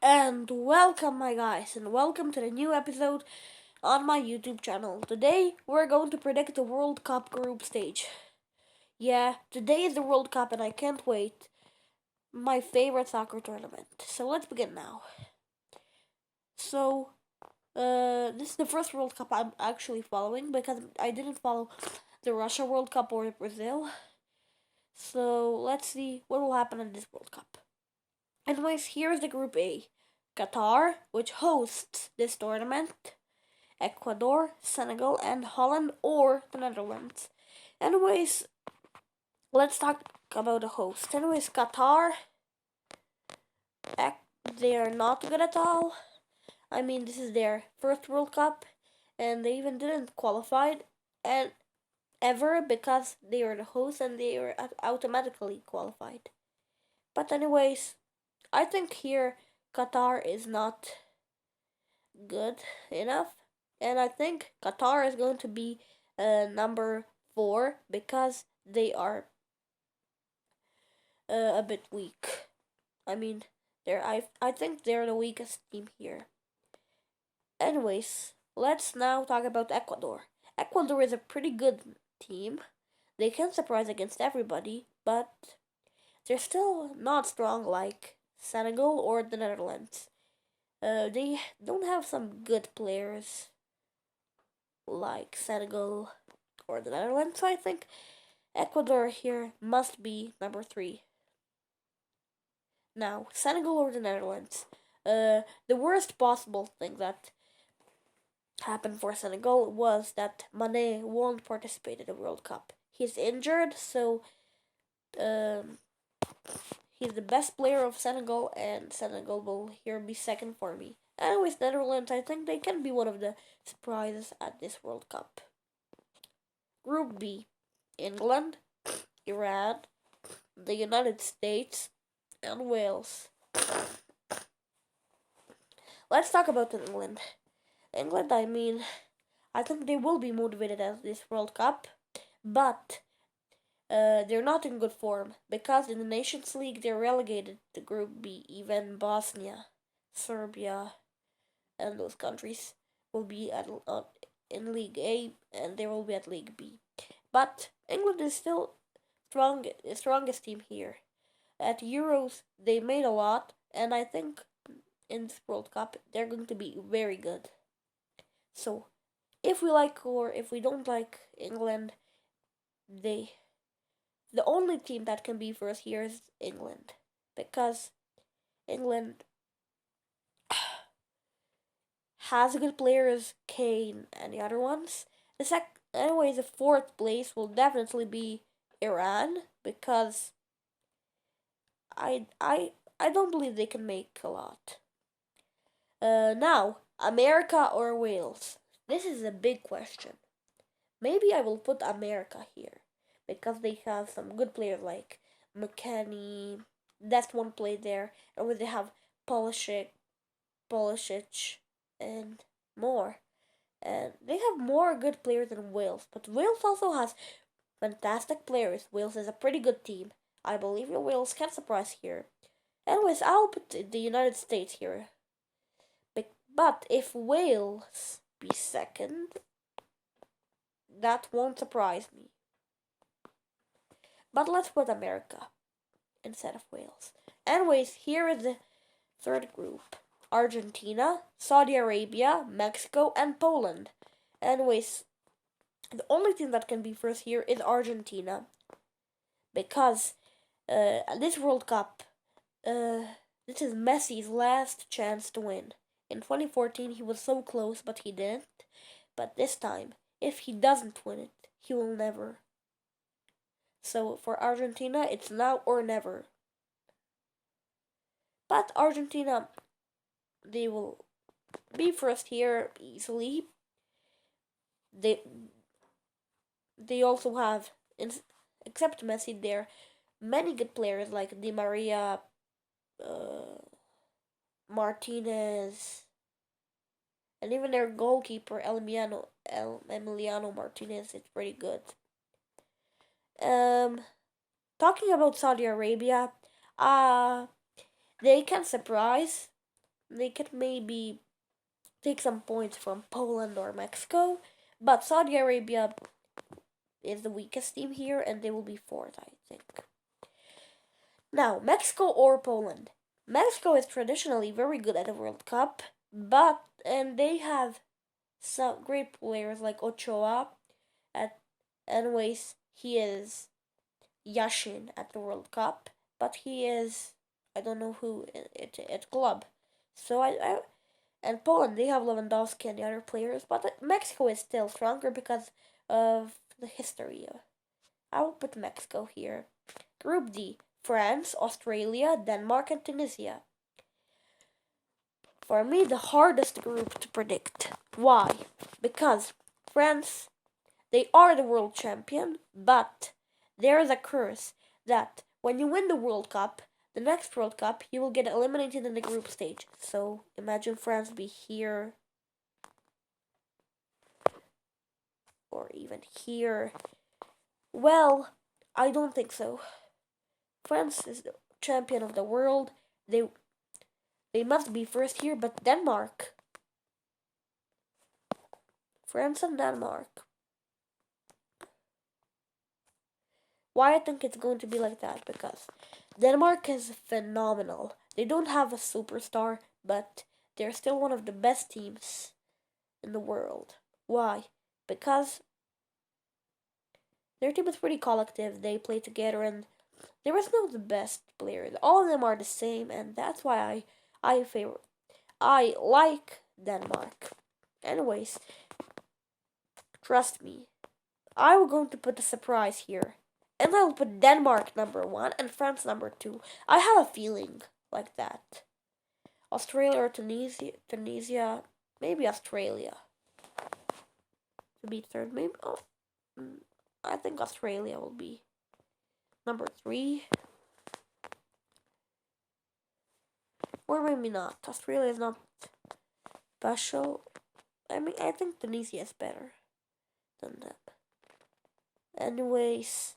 And welcome, my guys, and welcome to the new episode on my YouTube channel. Today, we're going to predict the World Cup group stage. Yeah, today is the World Cup, and I can't wait. My favorite soccer tournament. So let's begin now. So, this is the first World Cup I'm actually following because I didn't follow the Russia World Cup or Brazil. So, let's see what will happen in this World Cup. Anyways, here's the Group A. Qatar, which hosts this tournament, Ecuador, Senegal, and Holland or the Netherlands. Anyways, let's talk about the host. Anyways, Qatar, they are not good at all. I mean, this is their first World Cup, and they even didn't qualify and ever because they are the host and they are automatically qualified. But anyways, I think here Qatar is not good enough, and I think Qatar is going to be number 4 because they are a bit weak. I mean, I think they're the weakest team here. Anyways, let's now talk about Ecuador. Ecuador is a pretty good team. They can surprise against everybody, but they're still not strong like Senegal or the Netherlands. They don't have some good players like Senegal or the Netherlands. So I think Ecuador here must be number 3. Now, Senegal or the Netherlands. The worst possible thing that happened for Senegal was that Mane won't participate in the World Cup. He's injured, so um, he's the best player of Senegal, and Senegal will here be second for me. Anyways, Netherlands, I think they can be one of the surprises at this World Cup. Group B, England, Iran, the United States, and Wales. Let's talk about England. England, I think they will be motivated at this World Cup, but they're not in good form because in the Nations League they're relegated to Group B. Even Bosnia, Serbia, and those countries will be in League A, and they will be at League B. But England is still the strongest team here. At Euros, they made a lot, and I think in this World Cup, they're going to be very good. So, if we like or if we don't like England, the only team that can be first here is England, because England has good players, Kane and the other ones. The fourth place will definitely be Iran because I don't believe they can make a lot. Now, America or Wales? This is a big question. Maybe I will put America here because they have some good players like McKennie. That's one play there, and they have Pulisic, and more. And they have more good players than Wales, but Wales also has fantastic players. Wales is a pretty good team. I believe the Wales can surprise here. Anyways, I'll put the United States here. But if Wales be second, that won't surprise me. But let's put America instead of Wales. Anyways, here is the third group. Argentina, Saudi Arabia, Mexico, and Poland. Anyways, the only team that can be first here is Argentina. Because this World Cup, this is Messi's last chance to win. In 2014, he was so close, but he didn't. But this time, if he doesn't win it, he will never. So for Argentina, it's now or never. But Argentina, they will be first here easily. They also have, except Messi, there many good players like Di Maria, Martinez, and even their goalkeeper Emiliano Martinez is pretty good. Talking about Saudi Arabia, they can surprise they could maybe take some points from Poland or Mexico, but Saudi Arabia is the weakest team here, and they will be fourth, I think. Now, Mexico or Poland. Mexico is traditionally very good at the World Cup, and they have some great players like Ochoa. At anyways, he is Yashin at the World Cup, but he is I don't know who at club. So and Poland, they have Lewandowski and the other players, but Mexico is still stronger because of the history. I will put Mexico here. Group D: France, Australia, Denmark, and Tunisia. For me, the hardest group to predict. Why? Because France, they are the world champion, but there is a curse that when you win the World Cup, the next World Cup, you will get eliminated in the group stage. So imagine France be here, or even here. Well, I don't think so. France is the champion of the world. They must be first here, but Denmark. France and Denmark. Why I think it's going to be like that? Because Denmark is phenomenal. They don't have a superstar, but they're still one of the best teams in the world. Why? Because their team is pretty collective. They play together, and there is no the best players. All of them are the same, and that's why I like Denmark. Anyways, trust me, I'm going to put a surprise here. And I'll put Denmark number 1 and France number 2. I have a feeling like that. Australia or Tunisia, maybe Australia to be third. Maybe I think Australia will be number 3. Or maybe not. Australia is not special. I think Tunisia is better than them. Anyways,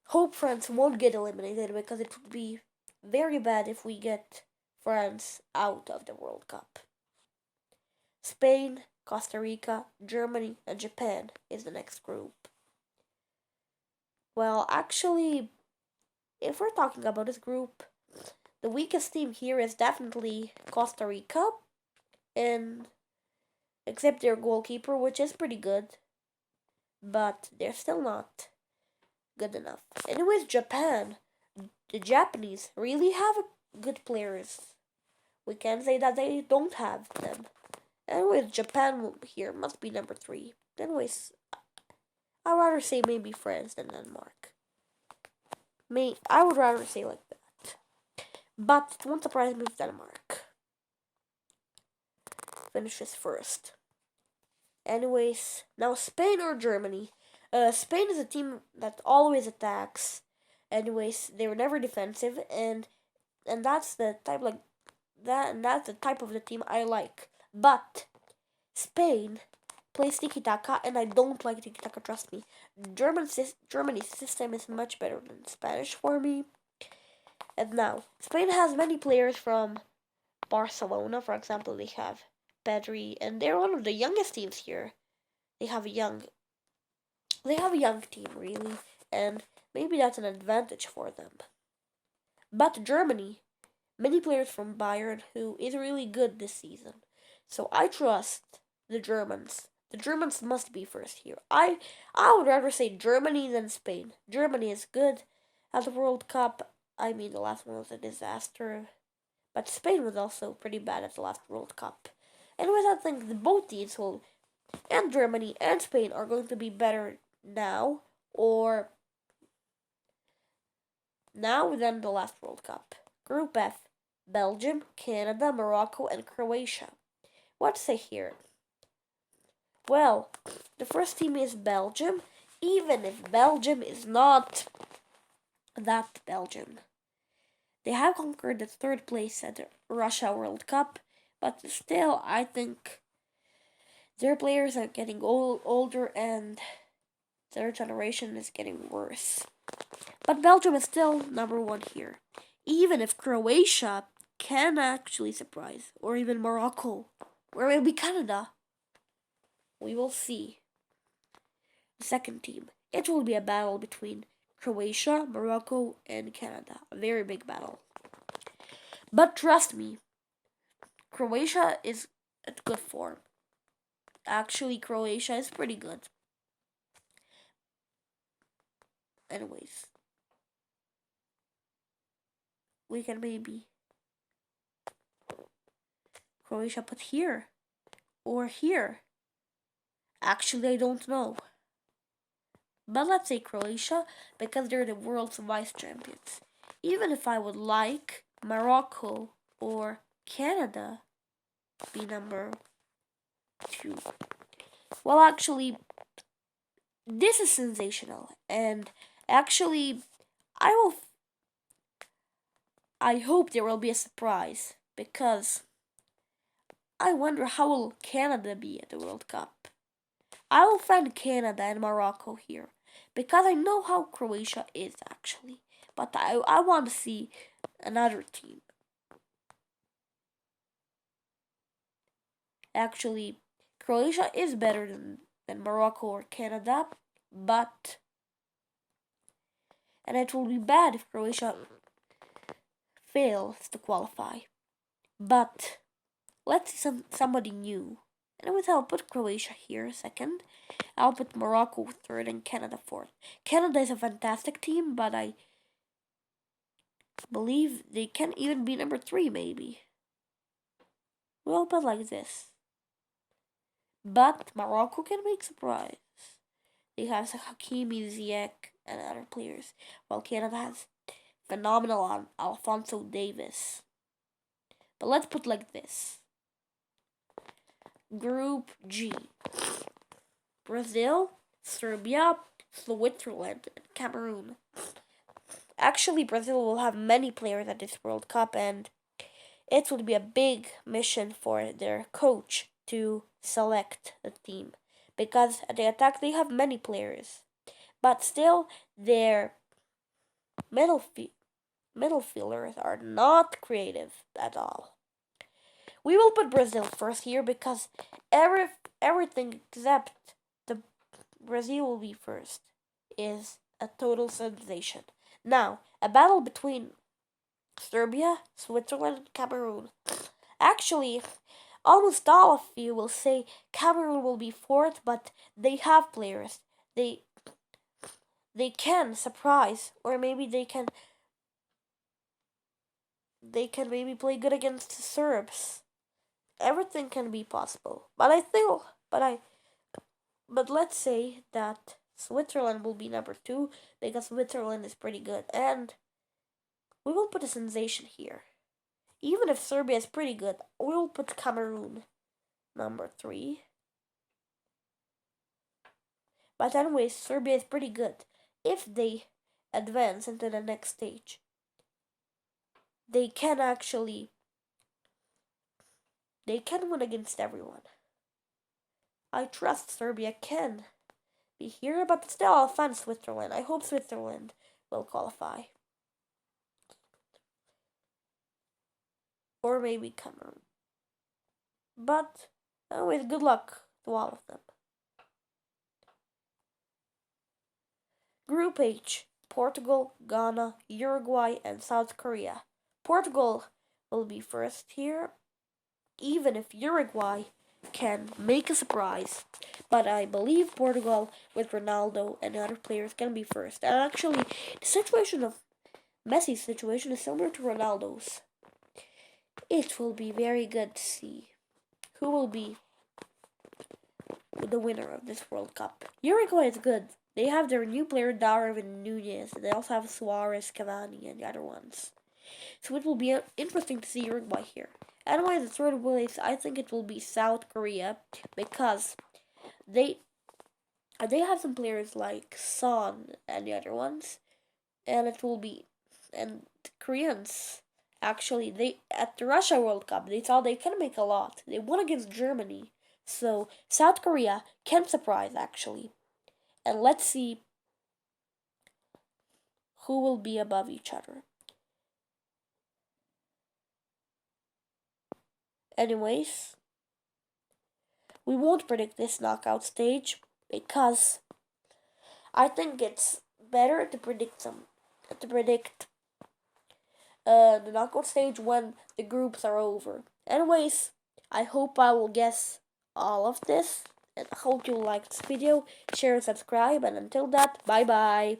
hope France won't get eliminated because it would be very bad if we get France out of the World Cup. Spain, Costa Rica, Germany, and Japan is the next group. Well, actually, if we're talking about this group, the weakest team here is definitely Costa Rica, and except their goalkeeper, which is pretty good, but they're still not good enough. Anyways, Japan, the Japanese really have good players. We can't say that they don't have them. Anyways, Japan here must be number 3. Anyways, I'd rather say maybe France than Denmark. I would rather say like that. But it won't surprise me if Denmark finishes first. Anyways, now Spain or Germany. Spain is a team that always attacks. Anyways, they were never defensive, and that's the type like that, and that's the type of the team I like. But Spain plays tiki taka, and I don't like tiki taka. Trust me. Germany's system is much better than Spanish for me. And now Spain has many players from Barcelona, for example. They have Pedri, and they're one of the youngest teams here. They have a young team really, and maybe that's an advantage for them. But Germany, many players from Bayern who is really good this season. So I trust the Germans. The Germans must be first here. I would rather say Germany than Spain. Germany is good at the World Cup. I mean, the last one was a disaster. But Spain was also pretty bad at the last World Cup. Anyways, I think both teams and Germany and Spain are going to be better now than the last World Cup. Group F: Belgium, Canada, Morocco, and Croatia. What to say here? Well, the first team is Belgium, even if Belgium is not that Belgium. They have conquered the 3rd place at the Russia World Cup, but still, I think their players are getting older and their generation is getting worse. But Belgium is still number 1 here. Even if Croatia can actually surprise, or even Morocco, or maybe Canada. We will see. The second team. It will be a battle between Croatia, Morocco, and Canada. A very big battle. But trust me, Croatia is at good form. Actually, Croatia is pretty good. Anyways, we can maybe Croatia put here or here. Actually, I don't know. But let's say Croatia because they're the world's vice champions. Even if I would like Morocco or Canada be number 2. Well, actually, this is sensational, and actually, I hope there will be a surprise because I wonder how will Canada be at the World Cup. I will find Canada and Morocco here because I know how Croatia is actually, but I want to see another team. Actually, Croatia is better than Morocco or Canada, but and it will be bad if Croatia fails to qualify. But let's see somebody new. Anyways, I'll put Croatia here second. I'll put Morocco third and Canada fourth. Canada is a fantastic team, but I believe they can even be number 3 maybe. We'll put like this. But Morocco can make surprise. They have Hakimi, Ziyech, and other players, while Canada has phenomenal Alphonso Davis. But let's put like this. Group G. Brazil, Serbia, Switzerland, and Cameroon. Actually, Brazil will have many players at this World Cup, and it will be a big mission for their coach to select the team. Because at the attack, they have many players. But still, their midfielders are not creative at all. We will put Brazil first here because everything except the Brazil will be first is a total sensation. Now, a battle between Serbia, Switzerland, and Cameroon. Actually, almost all of you will say Cameroon will be fourth, but they have players. They can surprise, or maybe they can maybe play good against the Serbs. Everything can be possible. But let's say that Switzerland will be number 2 because Switzerland is pretty good, and we will put a sensation here. Even if Serbia is pretty good, we will put Cameroon number 3. But anyways, Serbia is pretty good. If they advance into the next stage, they can win against everyone. I trust Serbia can be here, but still I'll find Switzerland. I hope Switzerland will qualify. Or maybe Cameroon. But anyways, good luck to all of them. Group H, Portugal, Ghana, Uruguay, and South Korea. Portugal will be first here, even if Uruguay can make a surprise. But I believe Portugal with Ronaldo and other players can be first. And actually, the situation of Messi's situation is similar to Ronaldo's. It will be very good to see who will be the winner of this World Cup. Uruguay is good. They have their new player Darwin Nunez. They also have Suarez, Cavani, and the other ones. So it will be interesting to see Uruguay here. Anyway, the third place, I think it will be South Korea because they have some players like Son and the other ones, and it will be and Koreans. Actually, they at the Russia World Cup they thought they can make a lot. They won against Germany, so South Korea can surprise actually. And let's see who will be above each other. Anyways, we won't predict this knockout stage because I think it's better to predict the knockout stage when the groups are over. Anyways, I hope I will guess all of this, and I hope you liked this video. Share and subscribe, and until that, bye bye.